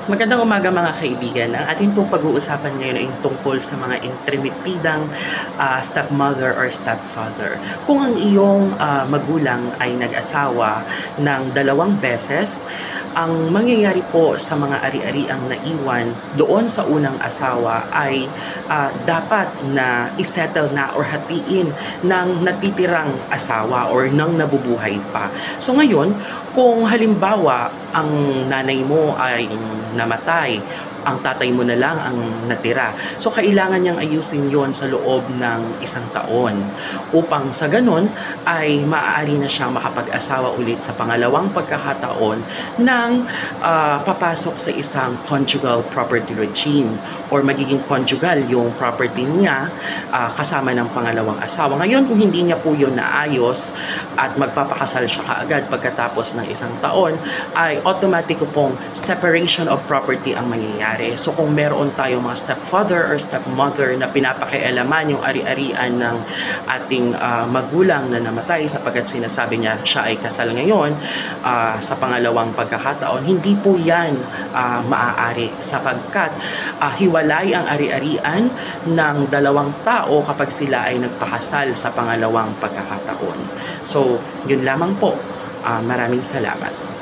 Magandang umaga mga kaibigan. Ang ating pong pag-uusapan ngayon ay tungkol sa mga intrimitidang stepmother or stepfather. Kung ang iyong magulang ay nag-asawa ng 2 beses, ang mangyayari po sa mga ari-ariang naiwan doon sa unang asawa ay dapat na isettle na or hatiin ng natitirang asawa or ng nabubuhay pa. So ngayon, kung halimbawa ang nanay mo ay namatay, ang tatay mo na lang ang natira. So, kailangan niyang ayusin yon sa loob ng 1 taon upang sa ganon ay maaari na siyang makapag-asawa ulit sa pangalawang pagkakataon ng papasok sa isang conjugal property regime or magiging conjugal yung property niya kasama ng pangalawang asawa. Ngayon, kung hindi niya po yun naayos at magpapakasal siya kaagad pagkatapos ng 1 taon, ay automatic pong separation of property ang mangyayari. So kung meron tayong mga stepfather or stepmother na pinapakialaman yung ari-arian ng ating magulang na namatay sapagkat sinasabi niya siya ay kasal ngayon sa pangalawang pagkakataon, hindi po yan maaari sapagkat hiwalay ang ari-arian ng 2 tao kapag sila ay nagpakasal sa pangalawang pagkakataon. So, yun lamang po. Maraming salamat.